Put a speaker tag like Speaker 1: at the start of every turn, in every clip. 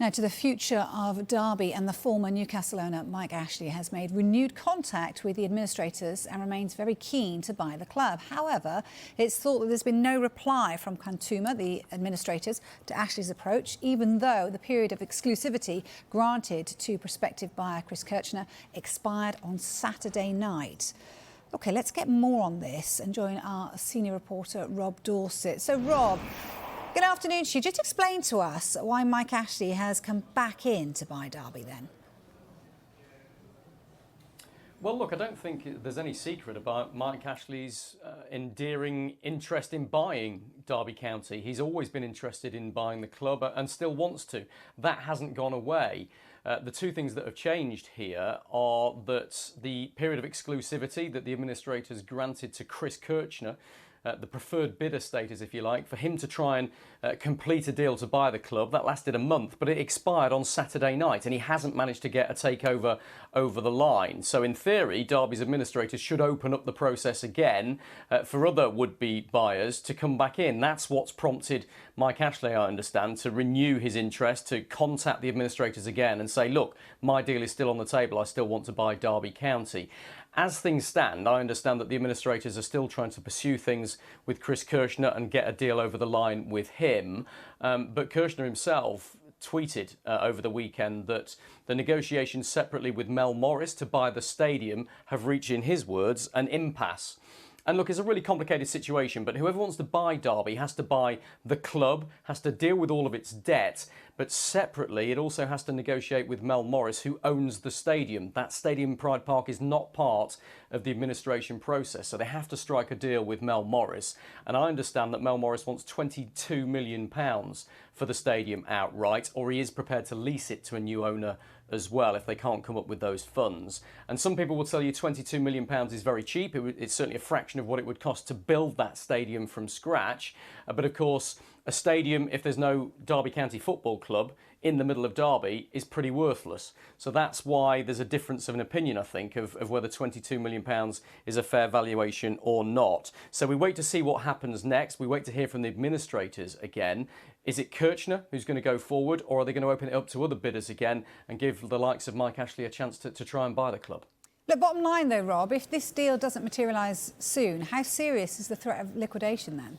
Speaker 1: Now to the future of Derby, and the former Newcastle owner Mike Ashley has made renewed contact with the administrators and remains very keen to buy the club. However, it's thought that there's been no reply from Quantuma, the administrators, to Ashley's approach, even though the period of exclusivity granted to prospective buyer Chris Kirchner expired on Saturday night. OK, let's get more on this and join our senior reporter Rob Dorset. So Rob, good afternoon to you. Just explain to us why Mike Ashley has come back in to buy Derby then.
Speaker 2: Well, look, I don't think there's any secret about Mike Ashley's endearing interest in buying Derby County. He's always been interested in buying the club and still wants to. That hasn't gone away. The two things that have changed here are that the period of exclusivity that the administrators granted to Chris Kirchner, the preferred bidder status, if you like, for him to try and complete a deal to buy the club. That lasted a month, but it expired on Saturday night, and he hasn't managed to get a takeover over the line. So in theory, Derby's administrators should open up the process again for other would-be buyers to come back in. That's what's prompted Mike Ashley, I understand, to renew his interest, to contact the administrators again and say, look, my deal is still on the table. I still want to buy Derby County. As things stand, I understand that the administrators are still trying to pursue things with Chris Kirchner and get a deal over the line with him. But Kirchner himself tweeted over the weekend that the negotiations separately with Mel Morris to buy the stadium have reached, in his words, an impasse. And look, it's a really complicated situation, but whoever wants to buy Derby has to buy the club, has to deal with all of its debt, but separately it also has to negotiate with Mel Morris, who owns the stadium. That stadium in Pride Park is not part of the administration process, so they have to strike a deal with Mel Morris. And I understand that Mel Morris wants £22 million for the stadium outright, or he is prepared to lease it to a new owner as well if they can't come up with those funds. And some people will tell you £22 million is very cheap. It's certainly a fraction of what it would cost to build that stadium from scratch. But of course, a stadium, if there's no Derby County Football Club in the middle of Derby, is pretty worthless. So that's why there's a difference of an opinion, I think, of whether £22 million is a fair valuation or not. So we wait to see what happens next. We wait to hear from the administrators again. Is it Kirchner who's going to go forward, or are they going to open it up to other bidders again and give the likes of Mike Ashley a chance to try and buy the club?
Speaker 1: Look, bottom line though, Rob, if this deal doesn't materialise soon, how serious is the threat of liquidation then?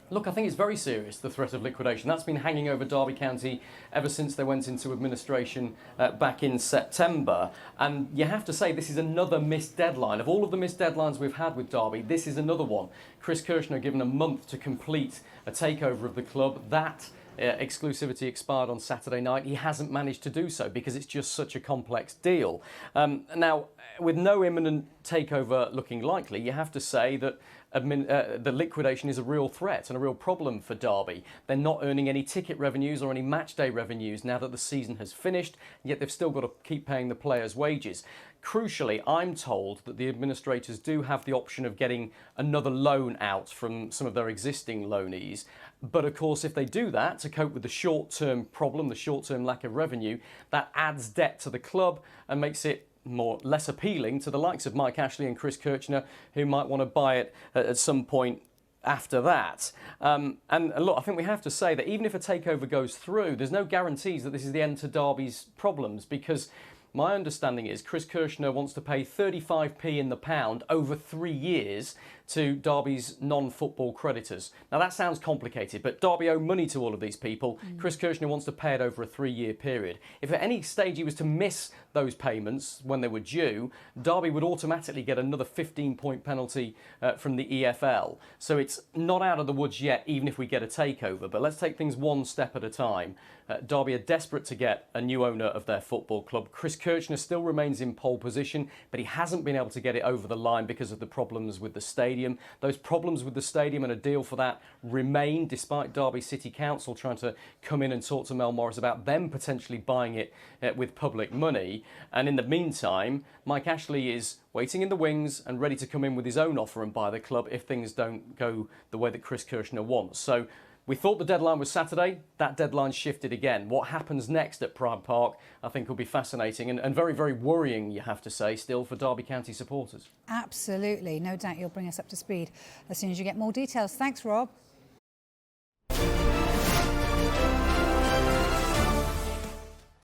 Speaker 2: Look, I think it's very serious, the threat of liquidation. That's been hanging over Derby County ever since they went into administration back in September. And you have to say this is another missed deadline. Of all of the missed deadlines we've had with Derby, this is another one. Chris Kirchner given a month to complete a takeover of the club. That exclusivity expired on Saturday night. He hasn't managed to do so because it's just such a complex deal. Now, with no imminent takeover looking likely, you have to say that the liquidation is a real threat and a real problem for Derby. They're not earning any ticket revenues or any match day revenues now that the season has finished, yet they've still got to keep paying the players' wages. Crucially, I'm told that the administrators do have the option of getting another loan out from some of their existing loanees. But of course, if they do that to cope with the short-term problem, the short-term lack of revenue, that adds debt to the club and makes it less appealing to the likes of Mike Ashley and Chris Kirchner, who might want to buy it at some point after that. And look, I think we have to say that even if a takeover goes through, there's no guarantees that this is the end to Derby's problems, because my understanding is Chris Kirchner wants to pay 35p in the pound over 3 years to Derby's non-football creditors. Now that sounds complicated, but Derby owe money to all of these people. Chris Kirchner wants to pay it over a 3-year period. If at any stage he was to miss those payments when they were due, Derby would automatically get another 15-point penalty from the EFL. So it's not out of the woods yet, even if we get a takeover. But let's take things one step at a time. Derby are desperate to get a new owner of their football club. Chris Kirchner still remains in pole position, but he hasn't been able to get it over the line because of the problems with the stadium. Those problems with the stadium and a deal for that remain, despite Derby City Council trying to come in and talk to Mel Morris about them potentially buying it with public money. And in the meantime, Mike Ashley is waiting in the wings and ready to come in with his own offer and buy the club if things don't go the way that Chris Kirchner wants. So we thought the deadline was Saturday. That deadline shifted again. What happens next at Pride Park, I think, will be fascinating and very, very worrying, you have to say, still for Derby County supporters.
Speaker 1: Absolutely. No doubt you'll bring us up to speed as soon as you get more details. Thanks, Rob.